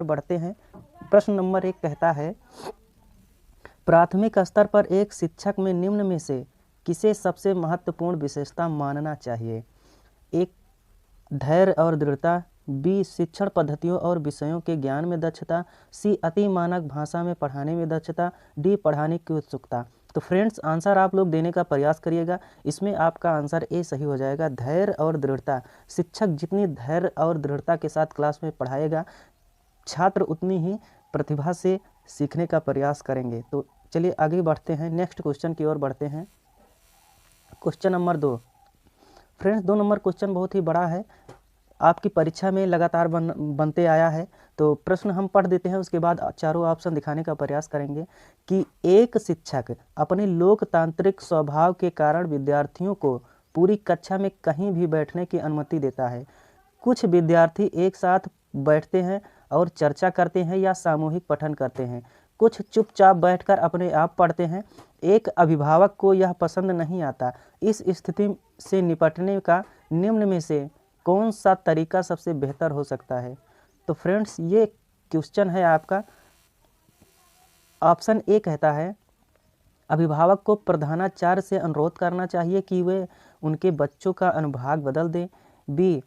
बढ़ते हैं। प्रश्न नंबर 1 कहता है, प्राथमिक स्तर पर एक शिक्षक में निम्न में से किसे सबसे महत्वपूर्ण विशेषता मानना चाहिए? एक, धैर्य और दृढ़ता। बी, शिक्षण पद्धतियों और विषयों के ज्ञान में दक्षता। सी, अति मानक भाषा में पढ़ाने में दक्षता। डी, पढ़ाने की उत्सुकता। तो फ्रेंड्स, आंसर आप लोग देने का प्रयास करिएगा। इसमें आपका आंसर ए सही हो जाएगा, धैर्य और दृढ़ता। शिक्षक जितनी धैर्य और दृढ़ता के साथ क्लास में पढ़ाएगा, छात्र उतनी ही प्रतिभा से सीखने का प्रयास करेंगे। तो चलिए आगे बढ़ते हैं, नेक्स्ट क्वेश्चन की ओर बढ़ते हैं। Question number 2। Friends, 2 number question बहुत ही बड़ा है, आपकी परीक्षा में लगातार बनते आया है। तो प्रश्न हम पढ़ देते हैं, उसके बाद चारों ऑप्शन दिखाने का प्रयास करेंगे कि एक शिक्षक अपने लोकतांत्रिक स्वभाव के कारण विद्यार्थियों को पूरी कक्षा में कहीं भी बैठने की अनुमति देता है। कुछ विद्यार्थी एक साथ बैठते हैं और चर्चा करते हैं या सामूहिक पठन करते हैं, कुछ चुपचाप बैठकर अपने आप पढ़ते हैं। एक अभिभावक को यह पसंद नहीं आता। इस स्थिति से निपटने का निम्न में से कौन सा तरीका सबसे बेहतर हो सकता है? तो फ्रेंड्स, ये क्वेश्चन है आपका। ऑप्शन ए कहता है, अभिभावक को प्रधानाचार्य से अनुरोध करना चाहिए कि वे उनके बच्चों का अनुभाग बदल दें। बी,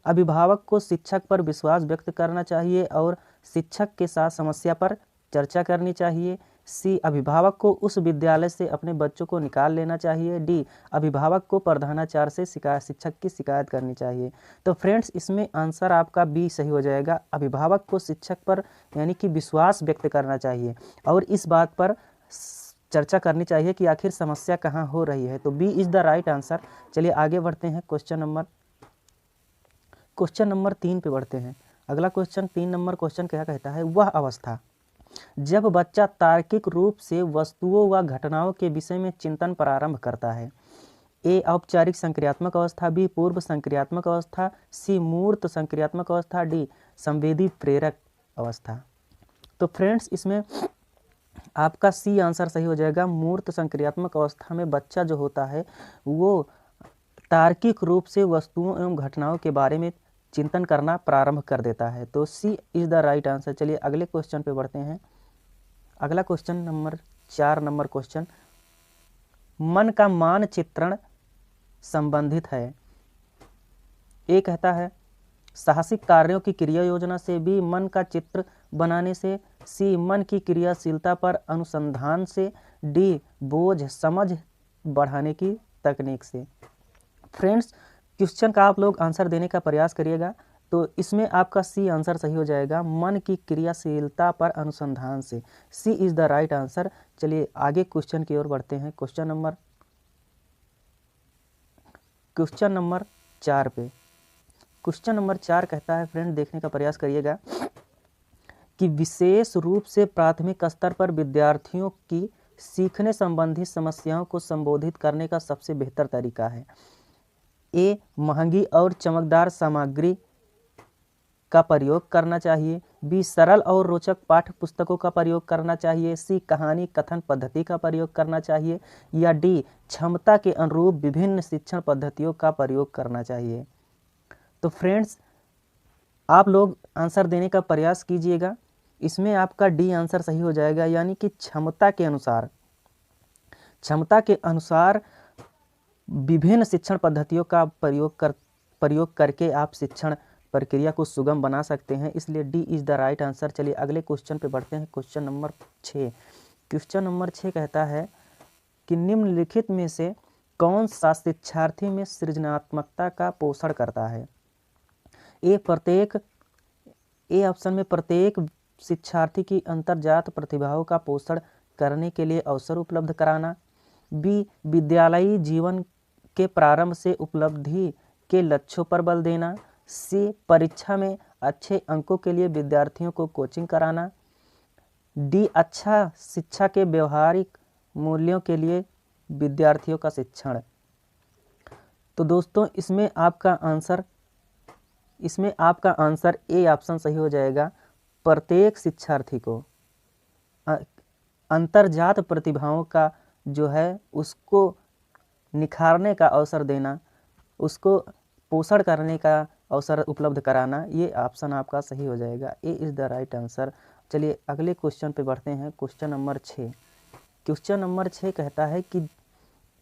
अभिभावक को शिक्षक पर विश्वास व्यक्त करना चाहिए और शिक्षक के साथ समस्या पर चर्चा करनी चाहिए। सी, अभिभावक को उस विद्यालय से अपने बच्चों को निकाल लेना चाहिए। डी, अभिभावक को प्रधानाचार्य से शिक्षक की शिकायत करनी चाहिए। तो फ्रेंड्स, इसमें आंसर आपका बी सही हो जाएगा, अभिभावक को शिक्षक पर यानी कि विश्वास व्यक्त करना चाहिए और इस बात पर चर्चा करनी चाहिए कि आखिर समस्या कहाँ हो रही है। तो B is the right answer. चलिए आगे बढ़ते हैं, क्वेश्चन नंबर 3 पे बढ़ते हैं। अगला क्वेश्चन 3 नंबर क्वेश्चन क्या कहता है, वह अवस्था जब बच्चा तार्किक रूप से वस्तुओं व घटनाओं के विषय में चिंतन प्रारंभ करता है। ए, औपचारिक संक्रियात्मक अवस्था। बी, पूर्व संक्रियात्मक अवस्था। सी, मूर्त संक्रियात्मक अवस्था। डी, संवेदी प्रेरक अवस्था। तो फ्रेंड्स, इसमें आपका सी आंसर सही हो जाएगा। मूर्त संक्रियात्मक अवस्था में बच्चा जो होता है वो तार्किक रूप से वस्तुओं एवं घटनाओं के बारे में चिंतन करना प्रारंभ कर देता है। तो सी इज द राइट आंसर। चलिए अगले क्वेश्चन पे बढ़ते हैं। अगला क्वेश्चन नंबर 4 नंबर क्वेश्चन, मन का मानचित्रण संबंधित है। ए कहता है, साहसिक कार्यों की क्रिया योजना से। बी, मन का चित्र बनाने से। सी, मन की क्रियाशीलता पर अनुसंधान से। डी, बोझ समझ बढ़ाने की तकनीक से। फ्रेंड्स, क्वेश्चन का आप लोग आंसर देने का प्रयास करिएगा। तो इसमें आपका सी आंसर सही हो जाएगा, मन की क्रियाशीलता पर अनुसंधान से। सी इज द राइट आंसर। चलिए आगे क्वेश्चन की ओर बढ़ते हैं। क्वेश्चन नंबर 4 पे। क्वेश्चन नंबर 4 कहता है, फ्रेंड देखने का प्रयास करिएगा कि विशेष रूप से प्राथमिक स्तर पर विद्यार्थियों की सीखने संबंधी समस्याओं को संबोधित करने का सबसे बेहतर तरीका है। ए, महंगी और चमकदार सामग्री का प्रयोग करना चाहिए। बी, सरल और रोचक पाठ्य पुस्तकों का प्रयोग करना चाहिए। सी, कहानी कथन पद्धति का प्रयोग करना चाहिए। या डी, क्षमता के अनुरूप विभिन्न शिक्षण पद्धतियों का प्रयोग करना चाहिए। तो फ्रेंड्स, आप लोग आंसर देने का प्रयास कीजिएगा। इसमें आपका डी आंसर सही हो जाएगा, यानी कि क्षमता के अनुसार विभिन्न शिक्षण पद्धतियों का प्रयोग करके आप शिक्षण प्रक्रिया को सुगम बना सकते हैं। इसलिए D is the right answer. चलिए अगले क्वेश्चन पे बढ़ते हैं। Question number 6। क्वेश्चन नंबर 6 कहता है कि निम्नलिखित में से कौन सा शिक्षार्थी में सृजनात्मकता का पोषण करता है? ए ऑप्शन में प्रत्येक शिक्षार्थी की अंतर्जात प्रतिभाओं का पोषण करने के लिए अवसर उपलब्ध कराना। बी, विद्यालयी जीवन के प्रारंभ से उपलब्धि के लक्ष्यों पर बल देना। सी, परीक्षा में अच्छे अंकों के लिए विद्यार्थियों को कोचिंग कराना। डी, अच्छा शिक्षा के व्यवहारिक मूल्यों के लिए विद्यार्थियों का शिक्षण। तो दोस्तों, इसमें आपका आंसर ए ऑप्शन सही हो जाएगा, प्रत्येक शिक्षार्थी को अंतर्जात प्रतिभाओं का जो है उसको निखारने का अवसर देना, उसको पोषण करने का अवसर उपलब्ध कराना, ये ऑप्शन आपका सही हो जाएगा। A is the right answer. चलिए अगले क्वेश्चन पे बढ़ते हैं। Question number 6। क्वेश्चन नंबर 6 कहता है कि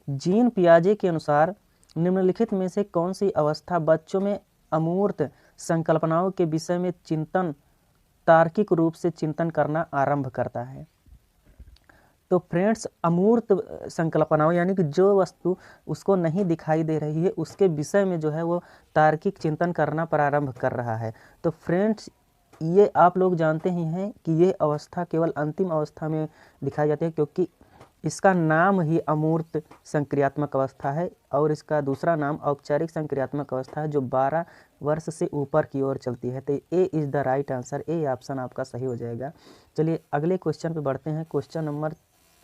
जीन पियाजे के अनुसार निम्नलिखित में से कौन सी अवस्था बच्चों में अमूर्त संकल्पनाओं के विषय में चिंतन, तार्किक रूप से चिंतन करना आरंभ करता है। तो फ्रेंड्स, अमूर्त संकल्पनाओं यानी कि जो वस्तु उसको नहीं दिखाई दे रही है उसके विषय में जो है वो तार्किक चिंतन करना प्रारंभ कर रहा है। तो फ्रेंड्स, ये आप लोग जानते ही हैं कि ये अवस्था केवल अंतिम अवस्था में दिखाई जाती है, क्योंकि इसका नाम ही अमूर्त संक्रियात्मक अवस्था है और इसका दूसरा नाम औपचारिक संक्रियात्मक अवस्था है, जो 12 वर्ष से ऊपर की ओर चलती है। तो A is the right answer. A option आपका सही हो जाएगा। चलिए अगले क्वेश्चन पे बढ़ते हैं। क्वेश्चन नंबर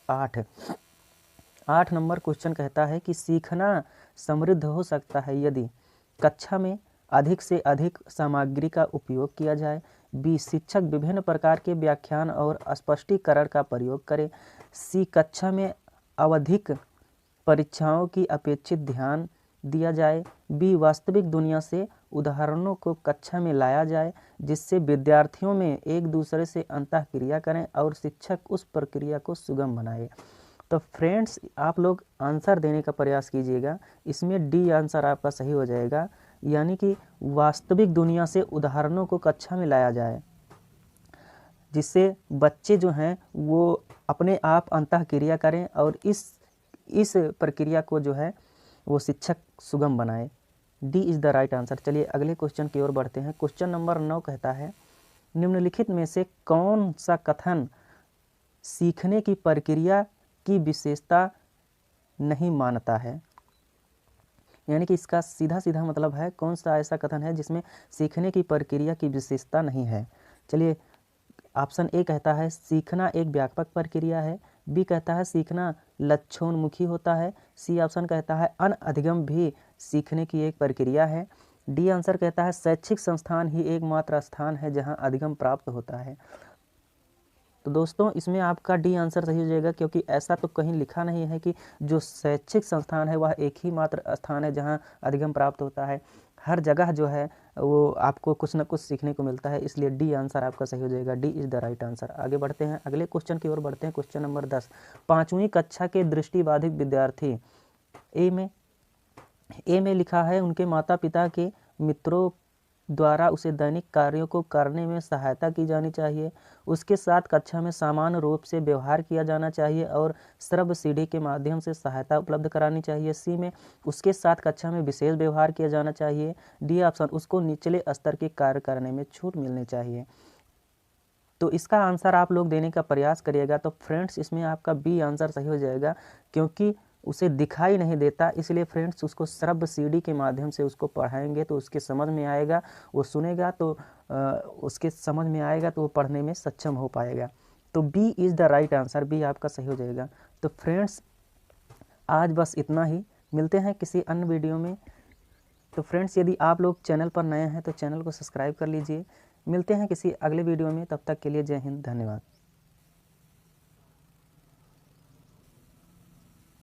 8 नंबर क्वेश्चन कहता है कि सीखना समृद्ध हो सकता है यदि कक्षा में अधिक से अधिक सामग्री का उपयोग किया जाए, बी शिक्षक विभिन्न प्रकार के व्याख्यान और स्पष्टीकरण का प्रयोग करें, सी कक्षा में आवधिक परीक्षाओं की अपेक्षित ध्यान दिया जाए, बी वास्तविक दुनिया से उदाहरणों को कक्षा में लाया जाए जिससे विद्यार्थियों में एक दूसरे से अंतःक्रिया करें और शिक्षक उस प्रक्रिया को सुगम बनाए। तो फ्रेंड्स, आप लोग आंसर देने का प्रयास कीजिएगा। इसमें डी आंसर आपका सही हो जाएगा, यानी कि वास्तविक दुनिया से उदाहरणों को कक्षा में लाया जाए जिससे बच्चे जो हैं वो अपने आप अंतःक्रिया करें और इस प्रक्रिया को जो है वो शिक्षक सुगम बनाए। D is the right answer. चलिए अगले क्वेश्चन की ओर बढ़ते हैं। क्वेश्चन नंबर 9 कहता है निम्नलिखित में से कौन सा कथन सीखने की प्रक्रिया की विशेषता नहीं मानता है, यानी कि इसका सीधा सीधा मतलब है कौन सा ऐसा कथन है जिसमें सीखने की प्रक्रिया की विशेषता नहीं है। चलिए ऑप्शन ए कहता है सीखना एक व्यापक प्रक्रिया है, बी कहता है सीखना लक्ष्योन्मुखी होता है, सी ऑप्शन कहता है अनअधिगम भी सीखने की एक प्रक्रिया है, डी आंसर कहता है शैक्षिक संस्थान ही एकमात्र स्थान है जहां अधिगम प्राप्त होता है। तो दोस्तों, इसमें आपका डी आंसर सही हो जाएगा, क्योंकि ऐसा तो कहीं लिखा नहीं है कि जो शैक्षिक संस्थान है वह एक ही मात्र स्थान है जहां अधिगम प्राप्त होता है। हर जगह जो है वो आपको कुछ न कुछ सीखने को मिलता है, इसलिए डी आंसर आपका सही हो जाएगा। D is the right answer. आगे बढ़ते हैं, अगले क्वेश्चन की ओर बढ़ते हैं। Question number 10। 5वीं कक्षा के दृष्टिबाधित विद्यार्थी ए में लिखा है उनके माता पिता के मित्रों द्वारा उसे दैनिक कार्यों को करने में सहायता की जानी चाहिए, उसके साथ कक्षा में सामान्य रूप से व्यवहार किया जाना चाहिए और श्रव्य सीढ़ी के माध्यम से सहायता उपलब्ध करानी चाहिए। सी में उसके साथ कक्षा में विशेष व्यवहार किया जाना चाहिए। डी ऑप्शन उसको निचले स्तर के कार्य करने में छूट मिलनी चाहिए। तो इसका आंसर आप लोग देने का प्रयास करिएगा। तो फ्रेंड्स, इसमें आपका बी आंसर सही हो जाएगा, क्योंकि उसे दिखाई नहीं देता, इसलिए फ्रेंड्स उसको श्रव्य सीढ़ी के माध्यम से उसको पढ़ाएंगे तो उसके समझ में आएगा, वो सुनेगा तो उसके समझ में आएगा तो वो पढ़ने में सक्षम हो पाएगा। तो B is the right answer. B आपका सही हो जाएगा। तो फ्रेंड्स, आज बस इतना ही, मिलते हैं किसी अन्य वीडियो में। तो फ्रेंड्स, यदि आप लोग चैनल पर नए हैं तो चैनल को सब्सक्राइब कर लीजिए। मिलते हैं किसी अगले वीडियो में, तब तक के लिए जय हिंद, धन्यवाद।